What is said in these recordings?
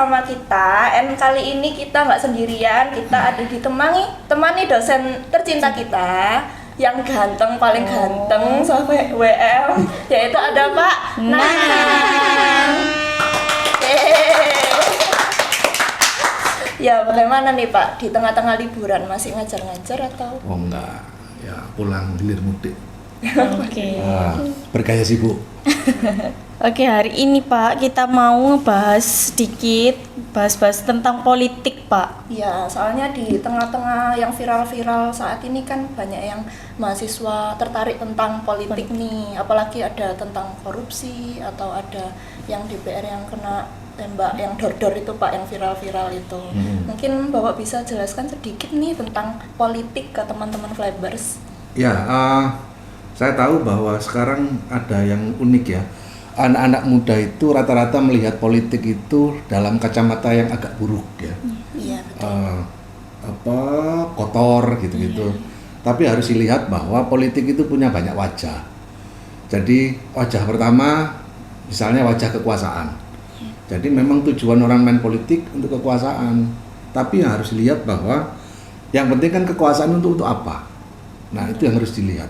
bersama kita. And kali ini kita nggak sendirian, kita ada temani dosen tercinta kita yang ganteng, paling ganteng sampai WM, yaitu ada Pak Nanang. Ya, bagaimana nih Pak, di tengah-tengah liburan masih ngajar-ngajar atau? Oh enggak, ya pulang hilir mudik. Oke. Bergaya sibuk. Oke, hari ini Pak kita mau ngebahas sedikit, bahas tentang politik Pak. Ya, soalnya di tengah-tengah yang viral-viral saat ini kan banyak yang mahasiswa tertarik tentang politik nih, apalagi ada tentang korupsi atau ada yang DPR yang kena tembak yang dor-dor itu Pak, yang viral-viral itu. Mungkin Bapak bisa jelaskan sedikit nih tentang politik ke teman-teman Flybers. Ya, saya tahu bahwa sekarang ada yang unik ya. Anak-anak muda itu rata-rata melihat politik itu dalam kacamata yang agak buruk ya. Iya, betul. Kotor gitu-gitu. Tapi harus dilihat bahwa politik itu punya banyak wajah. Jadi wajah pertama misalnya wajah kekuasaan. Jadi memang tujuan orang main politik untuk kekuasaan. Tapi yang harus dilihat bahwa yang penting kan kekuasaan untuk apa. Nah, itu yang harus dilihat.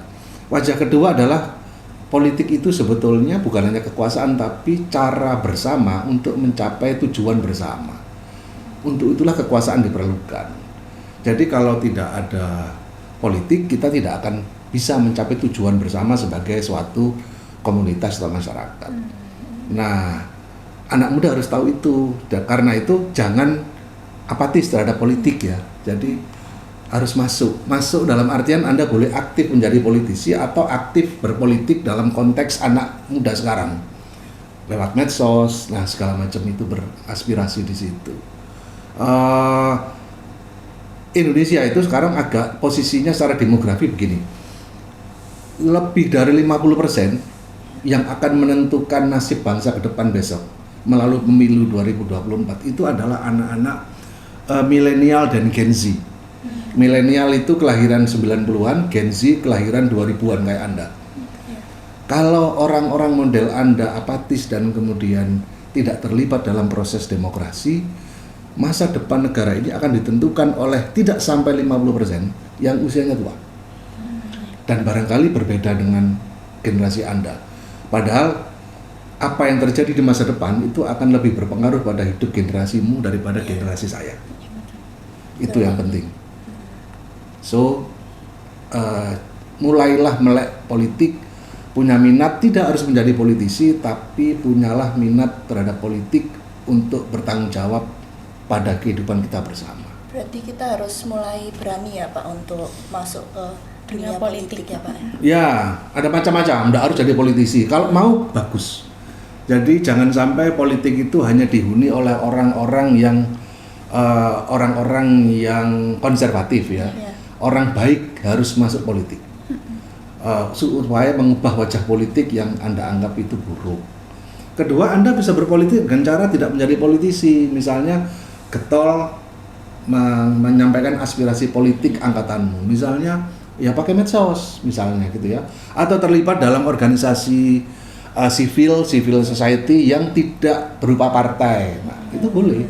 Wajah kedua adalah politik itu sebetulnya bukan hanya kekuasaan tapi cara bersama untuk mencapai tujuan bersama. Untuk itulah kekuasaan diperlukan. Jadi kalau tidak ada politik, kita tidak akan bisa mencapai tujuan bersama sebagai suatu komunitas atau masyarakat. Nah, anak muda harus tahu itu. Dan karena itu jangan apatis terhadap politik ya. Jadi harus masuk dalam artian Anda boleh aktif menjadi politisi atau aktif berpolitik dalam konteks anak muda sekarang lewat medsos, nah segala macam itu beraspirasi di situ. Indonesia itu sekarang agak posisinya secara demografi begini, lebih dari 50% yang akan menentukan nasib bangsa ke depan besok melalui pemilu 2024 itu adalah anak-anak milenial dan Gen Z. Milenial itu kelahiran 90-an, Gen Z kelahiran 2000-an kayak Anda. Kalau orang-orang model Anda apatis dan kemudian tidak terlibat dalam proses demokrasi, masa depan negara ini akan ditentukan oleh tidak sampai 50% yang usianya tua. Dan barangkali berbeda dengan generasi Anda. Padahal apa yang terjadi di masa depan itu akan lebih berpengaruh pada hidup generasimu daripada generasi saya. Itu yang penting. So, mulailah melek politik, punya minat, tidak harus menjadi politisi, tapi punyalah minat terhadap politik untuk bertanggung jawab pada kehidupan kita bersama. Berarti kita harus mulai berani ya Pak untuk masuk ke dunia politik ya Pak? Ya, ada macam-macam, tidak harus jadi politisi. Kalau mau, bagus. Jadi jangan sampai politik itu hanya dihuni oleh orang-orang yang konservatif ya. Orang baik harus masuk politik supaya mengubah wajah politik yang Anda anggap itu buruk. Kedua, Anda bisa berpolitik dengan cara tidak menjadi politisi, misalnya getol menyampaikan aspirasi politik angkatanmu, misalnya ya pakai medsos misalnya gitu ya, atau terlibat dalam organisasi civil society yang tidak berupa partai, nah itu boleh.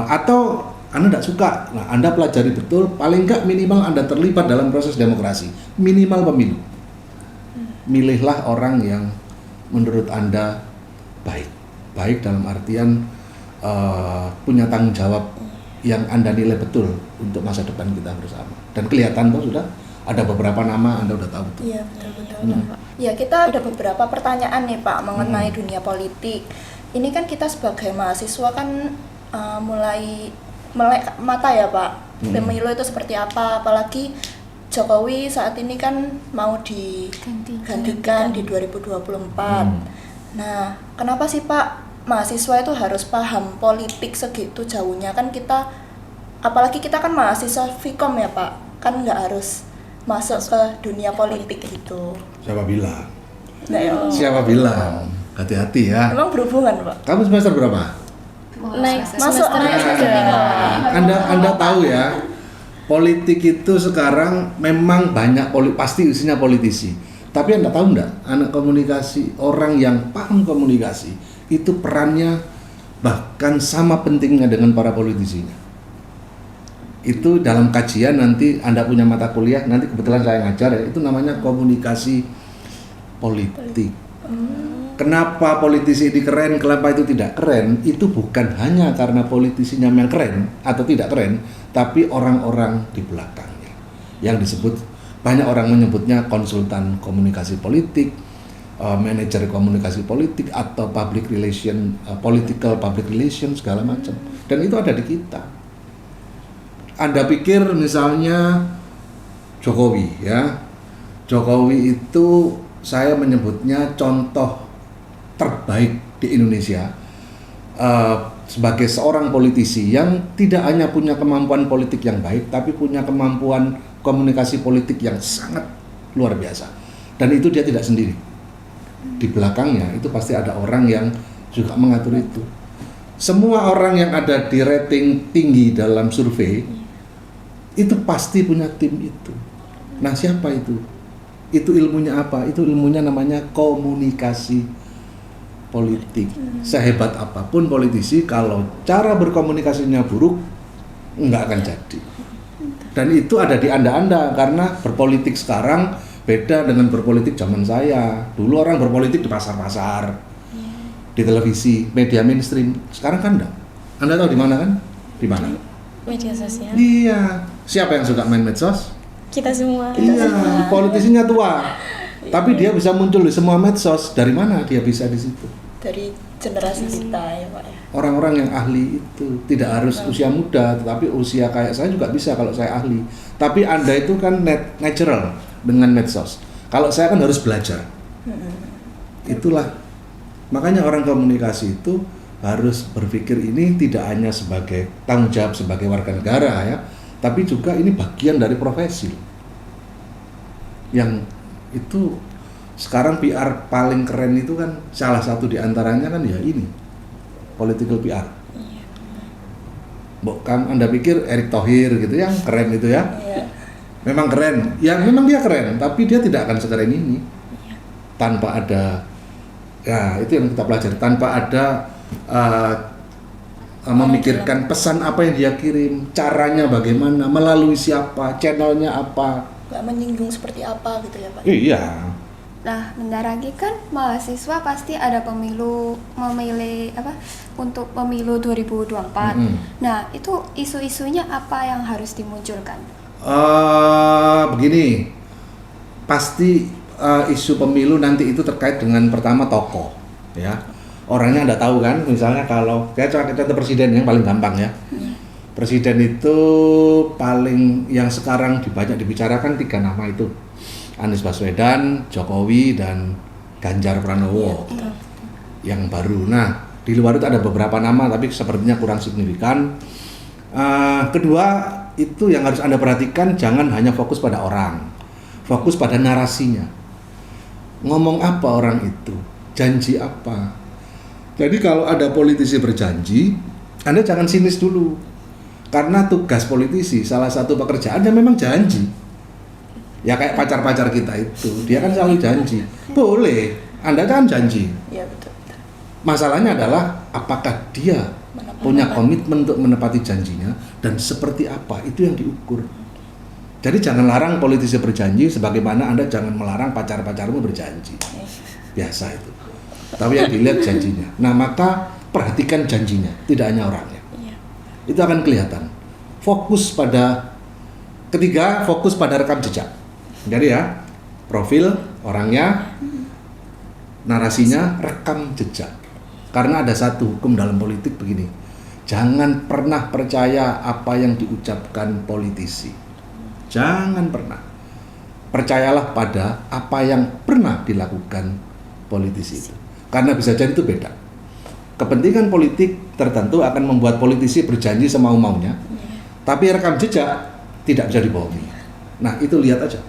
Atau Anda tidak suka, nah Anda pelajari betul, paling enggak minimal Anda terlibat dalam proses demokrasi, minimal pemilu. Milihlah orang yang menurut Anda baik dalam artian punya tanggung jawab yang Anda nilai betul untuk masa depan kita bersama. Dan kelihatan tuh sudah ada beberapa nama Anda udah tahu tuh. Iya, betul Pak. Ya, kita ada beberapa pertanyaan nih Pak mengenai dunia politik. Ini kan kita sebagai mahasiswa kan mulai melek mata ya Pak, pemilu itu seperti apa, apalagi Jokowi saat ini kan mau digantikan di 2024. Nah, kenapa sih Pak mahasiswa itu harus paham politik segitu jauhnya? Kan kita, apalagi kita kan mahasiswa Vkom ya Pak, kan nggak harus masuk ke dunia politik gitu. Siapa bilang? Nah, ya. Siapa bilang? Hati-hati ya. Emang berhubungan Pak? Kamu semester berapa? Naik Anda tahu ya, politik itu sekarang memang banyak pasti isinya politisi. Tapi Anda tahu enggak, anak komunikasi, orang yang paham komunikasi itu perannya bahkan sama pentingnya dengan para politisinya. Itu dalam kajian nanti Anda punya mata kuliah, nanti kebetulan saya ngajar ya, itu namanya komunikasi politik. Kenapa politisi ini keren, kenapa itu tidak keren? Itu bukan hanya karena politisinya yang keren atau tidak keren, tapi orang-orang di belakangnya. Yang disebut, banyak orang menyebutnya konsultan komunikasi politik, manajer komunikasi politik, atau public relation, political public relation, segala macam. Dan itu ada di kita. Anda pikir misalnya Jokowi ya, Jokowi itu saya menyebutnya contoh terbaik di Indonesia sebagai seorang politisi yang tidak hanya punya kemampuan politik yang baik, tapi punya kemampuan komunikasi politik yang sangat luar biasa. Dan itu dia tidak sendiri. Di belakangnya itu pasti ada orang yang juga mengatur itu. Semua orang yang ada di rating tinggi dalam survei itu pasti punya tim itu. Nah, siapa itu? Itu ilmunya apa? Itu ilmunya namanya komunikasi politik. Sehebat apapun politisi, kalau cara berkomunikasinya buruk, nggak akan jadi. Dan itu ada di Anda, karena berpolitik sekarang beda dengan berpolitik zaman saya. Dulu orang berpolitik di pasar-pasar, di televisi, media mainstream. Sekarang kan enggak. Anda tahu di mana kan? Di mana? Media sosial. Iya. Siapa yang suka main medsos? Kita semua. Iya, politisinya tua. Tapi dia bisa muncul di semua medsos. Dari mana dia bisa di situ? Dari generasi kita ya Pak ya. Orang-orang yang ahli itu tidak harus usia muda, tetapi usia kayak saya juga bisa kalau saya ahli. Tapi Anda itu kan natural dengan medsos. Kalau saya kan harus belajar. Itulah. Makanya orang komunikasi itu harus berpikir ini tidak hanya sebagai tanggung jawab sebagai warga negara ya, tapi juga ini bagian dari profesi. Yang itu sekarang PR paling keren itu kan salah satu di antaranya kan ya ini, political PR. Anda pikir Erick Thohir gitu yang keren itu ya? Memang keren, ya memang dia keren, tapi dia tidak akan sekeren ini tanpa ada, ya itu yang kita pelajari, tanpa ada memikirkan pesan apa yang dia kirim, caranya bagaimana, melalui siapa, channelnya apa. Nggak menyinggung seperti apa gitu ya Pak? Iya. Nah, bentar lagi kan mahasiswa pasti ada memilih untuk pemilu 2024. Nah, itu isu-isunya apa yang harus dimunculkan? Begini, pasti isu pemilu nanti itu terkait dengan pertama tokoh, ya. Orangnya Anda tahu kan, misalnya kalau kita presiden yang paling gampang ya. Presiden itu paling yang sekarang banyak dibicarakan 3 nama itu. Anies Baswedan, Jokowi, dan Ganjar Pranowo. Yang baru. Nah, di luar itu ada beberapa nama tapi sepertinya kurang signifikan. Kedua, itu yang harus Anda perhatikan, jangan hanya fokus pada orang. Fokus pada narasinya. Ngomong apa orang itu? Janji apa? Jadi kalau ada politisi berjanji, Anda jangan sinis dulu. Karena tugas politisi, salah satu pekerjaannya memang janji. Ya kayak pacar-pacar kita itu, dia kan selalu janji. Boleh, Anda kan janji. Iya betul. Masalahnya adalah apakah dia punya komitmen untuk menepati janjinya dan seperti apa, itu yang diukur. Jadi jangan larang politisi berjanji, sebagaimana Anda jangan melarang pacar-pacarmu berjanji. Biasa itu. Tapi yang dilihat janjinya. Nah, maka perhatikan janjinya, tidak hanya orangnya. Itu akan kelihatan. Ketiga, fokus pada rekam jejak. Jadi ya, profil orangnya, narasinya, rekam jejak. Karena ada satu hukum dalam politik begini, jangan pernah percaya apa yang diucapkan politisi. Jangan pernah. Percayalah pada apa yang pernah dilakukan politisi itu. Karena bisa jadi itu beda. Kepentingan politik tertentu akan membuat politisi berjanji semau-maunya, tapi rekam jejak tidak bisa dibohongi. Nah, itu lihat aja.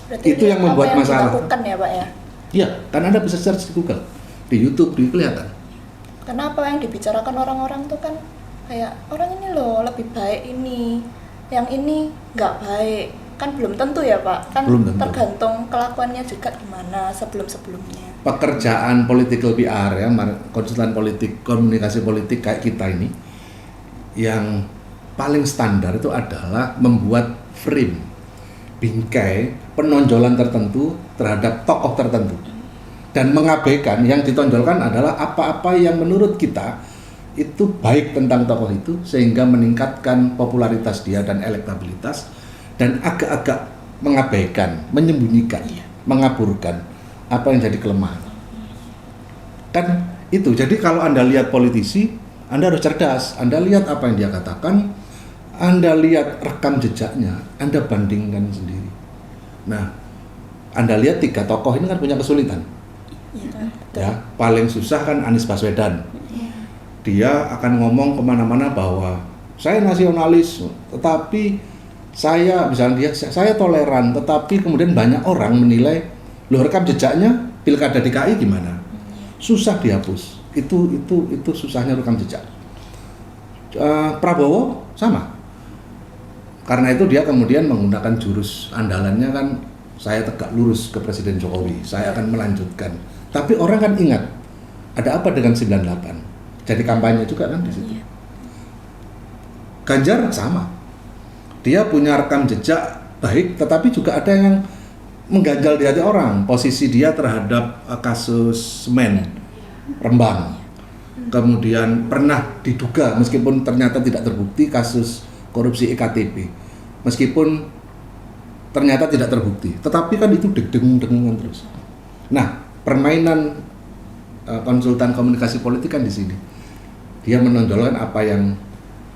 Berarti itu yang membuat masalah. Dilakukan ya Pak ya? Iya, kan Anda bisa search di Google, di YouTube, kelihatan. Karena apa yang dibicarakan orang-orang tuh kan kayak orang ini loh lebih baik ini, yang ini nggak baik. Kan belum tentu ya Pak, kan Belum tentu. tergantung kelakuannya juga gimana sebelum-sebelumnya. pekerjaan political PR ya, konsultan politik, komunikasi politik kayak kita ini, yang paling standar itu adalah membuat frame, bingkai, penonjolan tertentu terhadap tokoh tertentu, dan mengabaikan yang ditonjolkan adalah apa-apa yang menurut kita itu baik tentang tokoh itu sehingga meningkatkan popularitas dia dan elektabilitas, dan agak-agak mengabaikan, menyembunyikan, mengaburkan apa yang jadi kelemahan. Kan itu. Jadi kalau Anda lihat politisi, Anda harus cerdas. Anda lihat apa yang dia katakan, Anda lihat rekam jejaknya, Anda bandingkan sendiri. Nah, Anda lihat 3 tokoh ini kan punya kesulitan. Ya, paling susah kan Anies Baswedan. Dia akan ngomong kemana-mana bahwa saya nasionalis, tetapi saya toleran, tetapi kemudian banyak orang menilai, loh rekam jejaknya pilkada DKI gimana? Susah dihapus. Itu susahnya rekam jejak. Prabowo sama. Karena itu dia kemudian menggunakan jurus andalannya kan, saya tegak lurus ke Presiden Jokowi, saya akan melanjutkan. Tapi orang kan ingat, ada apa dengan 98? Jadi kampanye juga kan di situ. Ganjar sama. Dia punya rekam jejak baik, tetapi juga ada yang mengganjal di hati orang. Posisi dia terhadap kasus semen Rembang, kemudian pernah diduga meskipun ternyata tidak terbukti kasus korupsi EKTP, meskipun ternyata tidak terbukti, tetapi kan itu dengung-dengungan terus. Nah, permainan konsultan komunikasi politik kan di sini, dia menonjolkan apa yang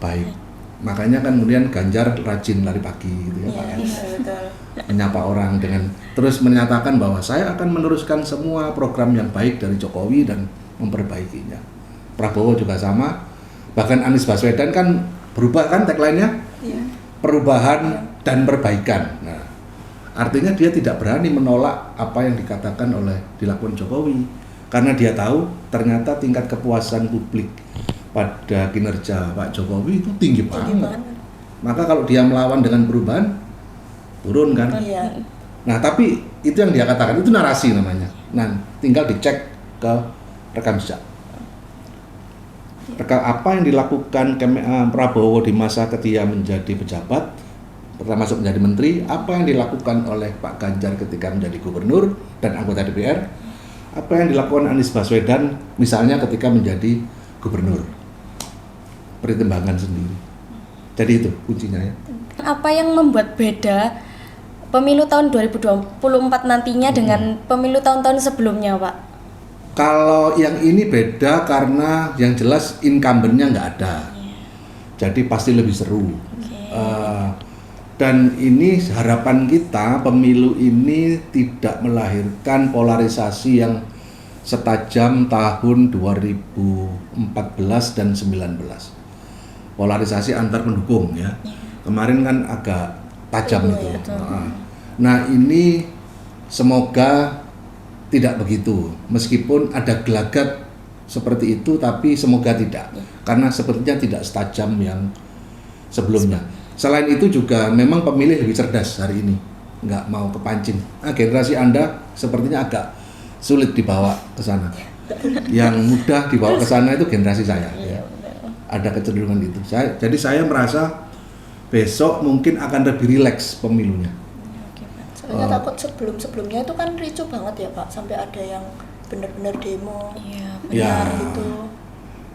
baik. Makanya kan kemudian Ganjar rajin lari pagi gitu ya Pak. Betul. Menyapa orang dengan terus menyatakan bahwa saya akan meneruskan semua program yang baik dari Jokowi dan memperbaikinya. Prabowo juga sama. Bahkan Anies Baswedan kan berubah kan tagline-nya? Perubahan dan perbaikan. Nah, artinya dia tidak berani menolak apa yang dikatakan dilakukan Jokowi, karena dia tahu ternyata tingkat kepuasan publik pada kinerja Pak Jokowi itu tinggi banget. Maka kalau dia melawan dengan perubahan, turun kan? Iya. Nah, tapi itu yang dia katakan, itu narasi namanya. Nah, tinggal dicek ke rekam jejak. Apa yang dilakukan Prabowo di masa ketika menjadi pejabat, termasuk menjadi menteri, apa yang dilakukan oleh Pak Ganjar ketika menjadi gubernur dan anggota DPR, apa yang dilakukan Anies Baswedan misalnya ketika menjadi gubernur. Pertimbangan sendiri. Jadi itu kuncinya ya. Apa yang membuat beda pemilu tahun 2024 nantinya dengan pemilu tahun-tahun sebelumnya, Pak? Kalau yang ini beda karena yang jelas incumbent-nya nggak ada. Jadi pasti lebih seru. Dan ini harapan kita, pemilu ini tidak melahirkan polarisasi yang setajam tahun 2014 dan 19. Polarisasi antar pendukung ya. Kemarin kan agak tajam itu. Nah, ini semoga tidak begitu. Meskipun ada gelagat seperti itu, tapi semoga tidak. Karena sepertinya tidak setajam yang sebelumnya. Selain itu juga memang pemilih lebih cerdas hari ini, nggak mau kepancing. Generasi Anda sepertinya agak sulit dibawa ke sana. Yang mudah dibawa ke sana itu generasi saya. Ya. Ada kecenderungan itu. Jadi saya merasa besok mungkin akan lebih rileks pemilunya. Soalnya takut sebelum-sebelumnya itu kan ricuh banget ya Pak, sampai ada yang benar-benar demo. Ya, gitu.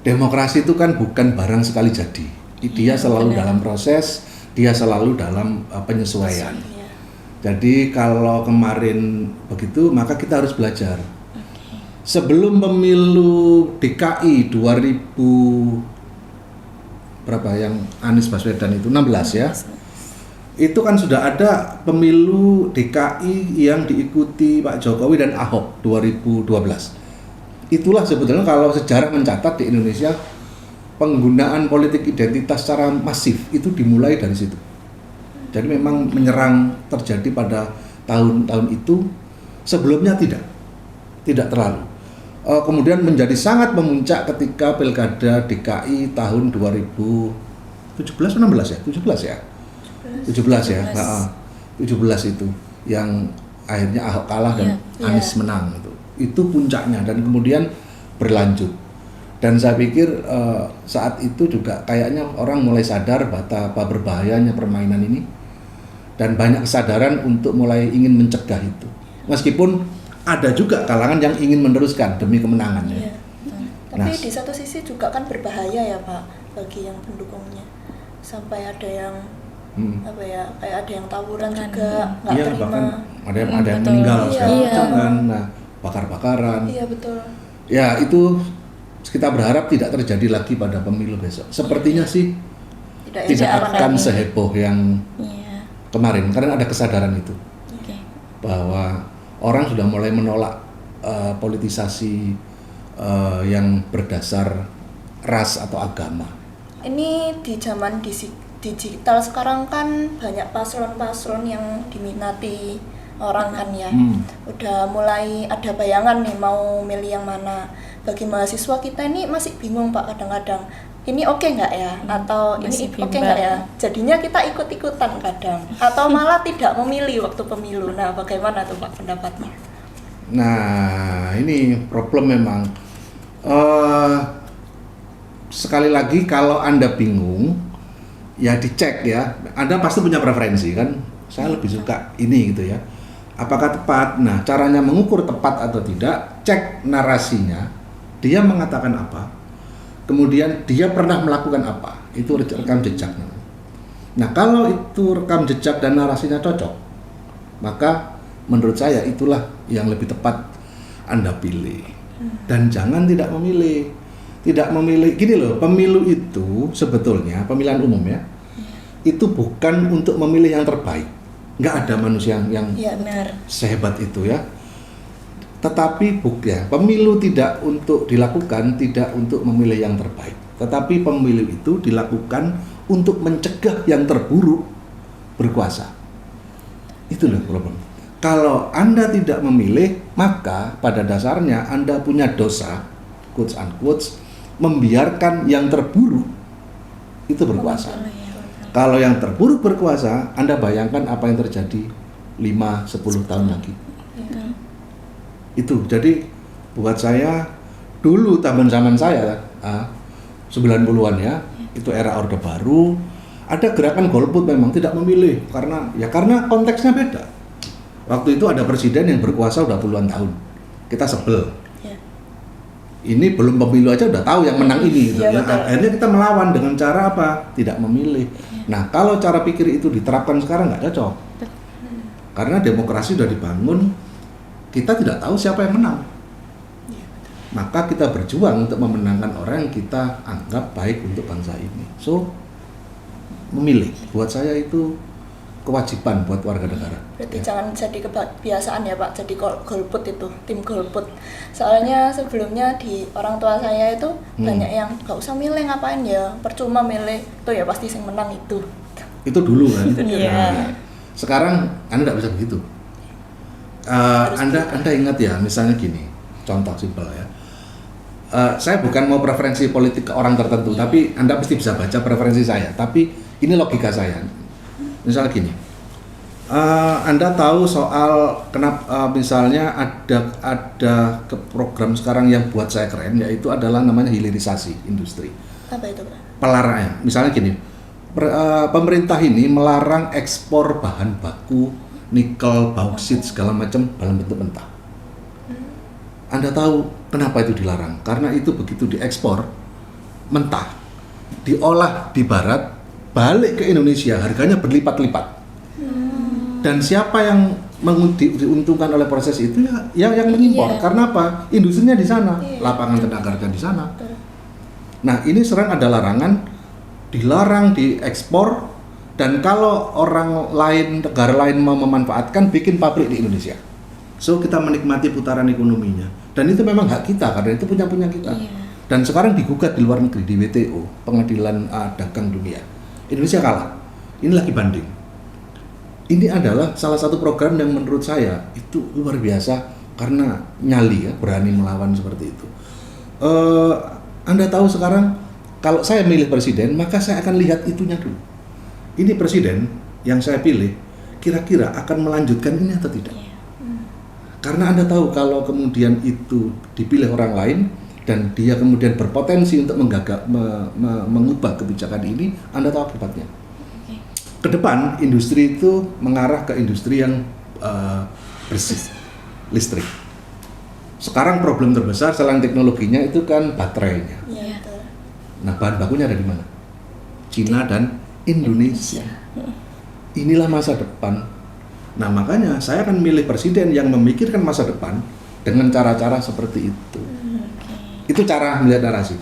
Demokrasi itu kan bukan barang sekali jadi. Dia selalu dalam proses, dia selalu dalam penyesuaian. Jadi kalau kemarin begitu, maka kita harus belajar. Sebelum pemilu DKI 2000 berapa yang Anies Baswedan itu 16 ya. Itu kan sudah ada pemilu DKI yang diikuti Pak Jokowi dan Ahok 2012. Itulah sebetulnya kalau sejarah mencatat di Indonesia penggunaan politik identitas secara masif itu dimulai dari situ. Jadi memang menyerang terjadi pada tahun-tahun itu, sebelumnya tidak terlalu. Kemudian menjadi sangat memuncak ketika Pilkada DKI tahun 2017 atau 16 ya? 17 ya? 17 ya, 17 itu yang akhirnya Ahok kalah dan Iya. Anies menang itu puncaknya dan kemudian berlanjut. Dan saya pikir saat itu juga kayaknya orang mulai sadar betapa berbahayanya permainan ini dan banyak kesadaran untuk mulai ingin mencegah itu. Meskipun ada juga kalangan yang ingin meneruskan demi kemenangannya. Iya. Tapi di satu sisi juga kan berbahaya ya Pak bagi yang pendukungnya. Sampai ada yang apa ya, kayak ada yang tawuran juga, nggak Iya, terima. bahkan ada yang Betul. meninggal Iya. segala macam Iya. kan. Nah, bakar-bakaran. Iya betul. Ya, itu kita berharap tidak terjadi lagi pada pemilu besok. Sepertinya sih tidak akan akan lagi. seheboh yang Iya. kemarin karena ada kesadaran itu Oke. bahwa orang sudah mulai menolak politisasi yang berdasar ras atau agama. Ini di zaman digital sekarang kan banyak paslon-paslon yang diminati orang kan ya. Udah mulai ada bayangan nih mau milih yang mana. Bagi mahasiswa kita ini masih bingung Pak kadang-kadang. Ini oke nggak ya? Atau Masih ini oke bimbang. nggak ya? Jadinya kita ikut-ikutan kadang. Atau malah tidak memilih waktu pemilu. Nah bagaimana tuh Pak pendapatnya? Nah, ini problem memang. Sekali lagi kalau Anda bingung, ya dicek ya. Anda pasti punya preferensi kan. Saya lebih suka ini gitu ya. Apakah tepat? Nah, caranya mengukur tepat atau tidak, cek narasinya. Dia mengatakan apa? Kemudian dia pernah melakukan apa? Itu rekam jejak. Nah, kalau itu rekam jejak dan narasinya cocok, maka menurut saya itulah yang lebih tepat Anda pilih. Dan jangan tidak memilih. Tidak memilih, gini loh, pemilu itu sebetulnya, pemilihan umum ya, itu bukan untuk memilih yang terbaik. Nggak ada manusia yang Iya benar. sehebat itu ya. Tetapi pemilu tidak untuk dilakukan, tidak untuk memilih yang terbaik. Tetapi pemilu itu dilakukan untuk mencegah yang terburuk berkuasa. Itu loh problem. Kalau Anda tidak memilih, maka pada dasarnya Anda punya dosa, quotes unquote, membiarkan yang terburuk itu berkuasa. Kalau yang terburuk berkuasa, Anda bayangkan apa yang terjadi 5-10 tahun lagi. Itu, jadi buat saya dulu zaman saya 90-an ya, itu era Orde Baru, ada gerakan golput memang tidak memilih karena konteksnya beda. Waktu itu ada presiden yang berkuasa udah puluhan tahun, kita sebel. Ini belum pemilu aja udah tahu yang menang ini gitu. Iya, betul. Akhirnya kita melawan dengan cara apa? Tidak memilih. Nah, kalau cara pikir itu diterapkan sekarang nggak cocok. Karena demokrasi sudah dibangun, kita tidak tahu siapa yang menang. Maka kita berjuang untuk memenangkan orang yang kita anggap baik untuk bangsa ini. So, memilih buat saya itu kewajiban buat warga negara. Berarti jangan jadi kebiasaan ya Pak, jadi golput itu, tim golput. Soalnya sebelumnya di orang tua saya itu banyak yang gak usah milih ngapain ya, percuma milih, itu ya pasti yang menang itu. Itu dulu kan. Iya. Sekarang Anda tidak bisa begitu. Anda ingat ya, misalnya gini, contoh simpel ya. Saya bukan mau preferensi politik ke orang tertentu, tapi Anda pasti bisa baca preferensi saya. Tapi ini logika saya. Misalnya gini, Anda tahu soal kenapa misalnya ada program sekarang yang buat saya keren, yaitu adalah namanya hilirisasi industri. Apa itu Pak? Pelarang, misalnya gini, pemerintah ini melarang ekspor bahan baku nikel, bauksit segala macam dalam bentuk mentah. Anda tahu kenapa itu dilarang? Karena itu begitu diekspor mentah, diolah di barat, balik ke Indonesia harganya berlipat-lipat. Dan siapa yang diuntungkan oleh proses itu ya yang mengimpor. Iya. Karena apa? Industrinya di sana, Iya. lapangan tenaga kerja di sana. Nah, ini sering ada larangan, dilarang diekspor, dan kalau orang lain, negara lain mau memanfaatkan, bikin pabrik di Indonesia. So, kita menikmati putaran ekonominya. Dan itu memang hak kita, karena itu punya kita. Iya. Dan sekarang digugat di luar negeri, di WTO, Pengadilan Dagang Dunia. Indonesia kalah. Ini lagi banding. Ini adalah salah satu program yang menurut saya itu luar biasa, karena nyali ya, berani melawan seperti itu. Anda tahu sekarang, kalau saya milih presiden, maka saya akan lihat itunya dulu. Ini presiden yang saya pilih, kira-kira akan melanjutkan ini atau tidak? Karena Anda tahu kalau kemudian itu dipilih orang lain dan dia kemudian berpotensi untuk mengubah kebijakan ini, Anda tahu akibatnya. Ke depan industri itu mengarah ke industri yang bersih, listrik. Sekarang problem terbesar selain teknologinya itu kan baterainya. Iya. Nah, bahan bakunya ada di mana? Cina dan Indonesia. Inilah masa depan. Nah, makanya saya akan milih presiden yang memikirkan masa depan dengan cara-cara seperti itu. Itu cara melihat narasi.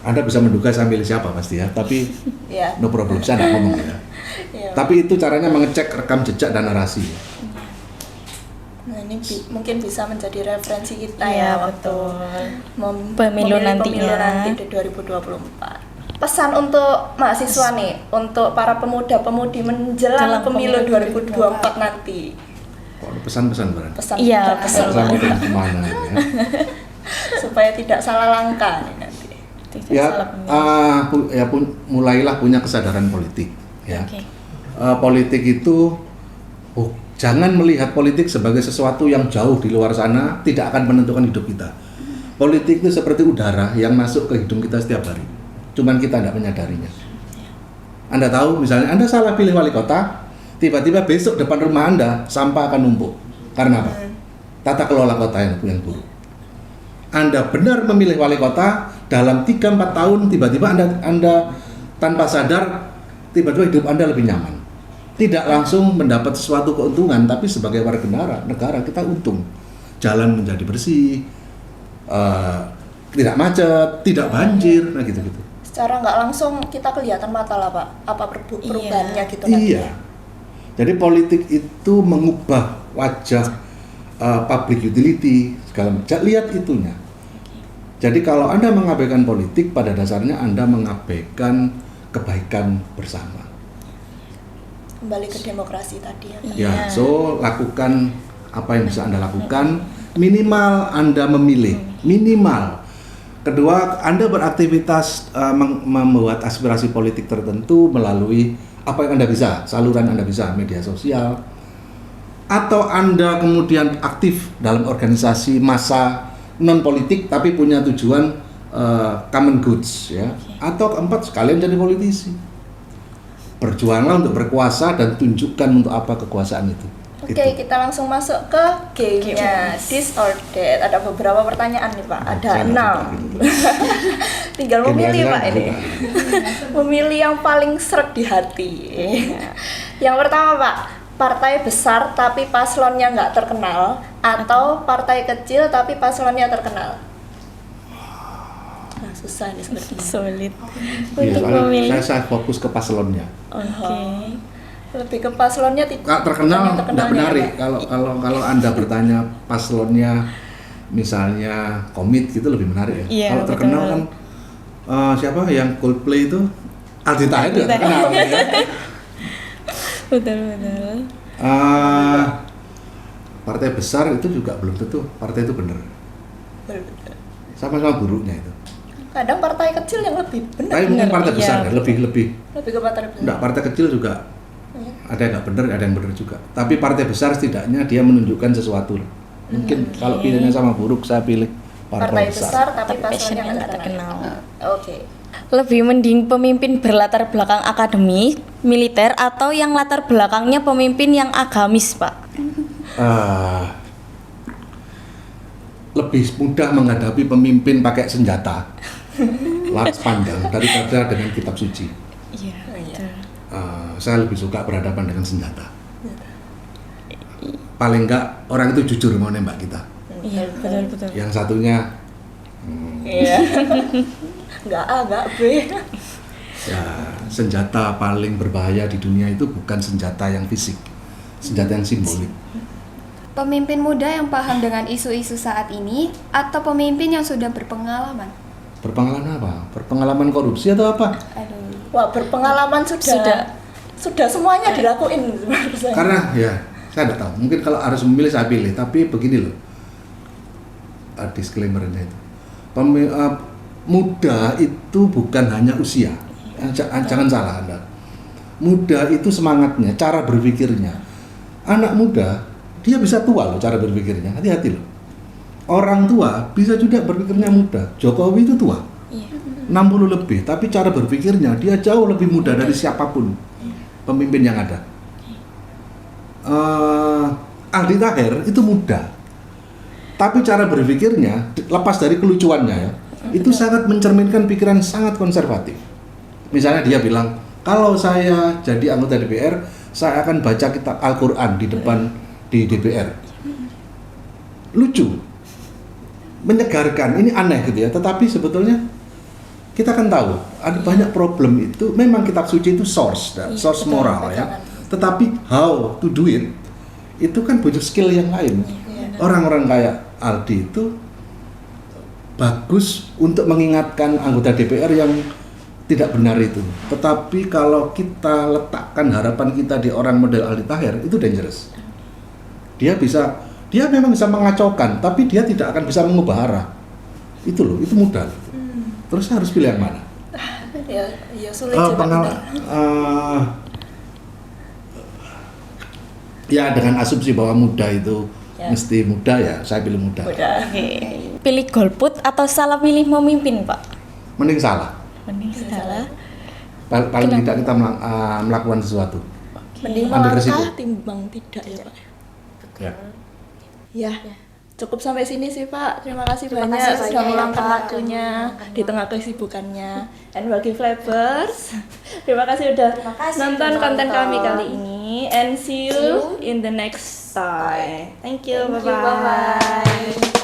Anda bisa menduga saya milih siapa pasti ya, tapi Iya. no problem, saya nggak ngomong ya. Iya. Tapi itu caranya mengecek rekam jejak dan narasi. Nah, ini mungkin bisa menjadi referensi kita Iya, ya waktu betul. memilih Pemilu pemilu nantinya. nanti di 2024. Pesan untuk mahasiswa nih, untuk para pemuda-pemudi menjelang Jelang pemilu pemilu 2024 nanti. Kok ada pesan-pesan Baran? Pesan Iya, kita pesan. Pesan itu kemana ya? supaya tidak salah langkah nih nanti. Tidak Ya, salah pemilih. mulailah punya kesadaran politik. Ya. Oke. Politik itu jangan melihat politik sebagai sesuatu yang jauh di luar sana, tidak akan menentukan hidup kita. Politik itu seperti udara yang masuk ke hidung kita setiap hari. Cuman kita tidak menyadarinya. Anda tahu, misalnya Anda salah pilih wali kota, tiba-tiba besok depan rumah Anda sampah akan numpuk. Karena apa? Tata kelola kota yang buruk. Anda benar memilih wali kota, dalam 3-4 tahun tiba-tiba Anda tanpa sadar, tiba-tiba hidup Anda lebih nyaman. Tidak langsung mendapat sesuatu keuntungan, tapi sebagai warga negara kita untung. Jalan menjadi bersih, tidak macet, tidak banjir, nah gitu-gitu. Secara nggak langsung kita kelihatan mata lah Pak, apa perubahannya gitu nanti. Iya. Jadi politik itu mengubah wajah public utility segala macam. Lihat itunya. Jadi kalau Anda mengabaikan politik, pada dasarnya Anda mengabaikan kebaikan bersama. Kembali ke demokrasi tadi ya Pak. Ya, Iya. so lakukan apa yang bisa Anda lakukan. Minimal Anda memilih, minimal. Kedua, Anda beraktivitas membuat aspirasi politik tertentu melalui apa yang Anda bisa, saluran Anda bisa, media sosial, atau Anda kemudian aktif dalam organisasi massa non politik tapi punya tujuan common goods, ya. Atau keempat, sekalian jadi politisi. Berjuanglah untuk berkuasa dan tunjukkan untuk apa kekuasaan itu. Oke, Gitu. kita langsung masuk ke game-nya. This or that. Ada beberapa pertanyaan nih Pak. Ada Saya nggak 6. suka gitu. Tinggal memilih Game Pak saya ini. nggak suka. Memilih yang paling seret di hati. Yang pertama Pak, partai besar tapi paslonnya nggak terkenal, atau partai kecil tapi paslonnya terkenal. Nah, susah nih sepertinya. Sulit Iya, untuk soalnya memilih. saya fokus ke paslonnya. Oke. Lebih ke paslonnya Kak, terkenal terkenalnya nggak menarik. ya, Pak. Kalau Anda bertanya paslonnya misalnya komit gitu lebih menarik ya. Iya, Kalau terkenal betul. kan siapa yang Coldplay itu Aldi Taher Aldi Taher. terkenal ya. Betul. Partai besar itu juga belum tentu partai itu benar. Betul. Sama-sama buruknya itu. Kadang partai kecil yang lebih benar. Tapi mungkin partai iya, besar ya, betul. lebih Lebih ke partai besar. enggak, partai kecil juga Iya. ada yang nggak benar, ada yang benar juga. Tapi partai besar setidaknya dia menunjukkan sesuatu. Mungkin kalau pilihannya sama buruk, saya pilih Partai besar tapi Tapi paslonnya passionnya nggak nggak terkenal. Oke. Lebih mending pemimpin berlatar belakang akademik, militer, atau yang latar belakangnya pemimpin yang agamis, Pak? Lebih mudah menghadapi pemimpin pakai senjata laras pandang daripada dengan kitab suci. Iya. Saya lebih suka berhadapan dengan senjata. Paling enggak orang itu jujur mau nembak kita. Iya, betul. Yang satunya Iya. Nggak A, nggak B. ya senjata paling berbahaya di dunia itu bukan senjata yang fisik, senjata yang simbolik. Pemimpin muda yang paham dengan isu-isu saat ini atau pemimpin yang sudah berpengalaman? Berpengalaman apa? Berpengalaman korupsi atau apa? Aduh. Wah, berpengalaman sudah semuanya dilakuin sebenarnya. Karena ya saya tidak tahu. Mungkin kalau harus memilih saya pilih. Tapi begini loh, disclaimer-nya itu. Muda itu bukan hanya usia. Jangan salah Anda. Muda itu semangatnya, cara berpikirnya. Anak muda dia bisa tua loh cara berpikirnya, hati-hati loh. Orang tua bisa juga berpikirnya muda. Jokowi itu tua, 60 lebih, tapi cara berpikirnya dia jauh lebih muda dari siapapun pemimpin yang ada. Aldi Taher itu muda, tapi cara berpikirnya lepas dari kelucuannya ya, itu sangat mencerminkan pikiran sangat konservatif. Misalnya dia bilang, kalau saya jadi anggota DPR, saya akan baca kitab Al-Quran di depan di DPR. Lucu, menyegarkan, ini aneh gitu ya, tetapi sebetulnya kita kan tahu ada banyak problem itu. Memang kitab suci itu source moral ya, tetapi how to do itu kan butuh skill yang lain. Orang-orang kayak Aldi itu bagus untuk mengingatkan anggota DPR yang tidak benar itu. Tetapi kalau kita letakkan harapan kita di orang model Aldi Taher, itu dangerous. Dia memang bisa mengacaukan, tapi dia tidak akan bisa mengubah arah. Itu loh, itu mudah. Terus harus pilih yang mana? Ya sulit sih Pak. Ya dengan asumsi bahwa muda itu mesti muda, ya saya pilih muda. Pilih golput atau salah pilih memimpin, Pak? Mending salah. Mending salah. Paling tidak kita melakukan sesuatu. Mending ambil resiko melangkah timbang tidak ya Pak. Ya. Cukup sampai sini sih Pak. Terima kasih banyak sudah meluangkan waktunya di tengah kesibukannya. And bagi Flappers, terima kasih udah nonton konten kami kali ini. And see you in the next time. Thank you, bye bye.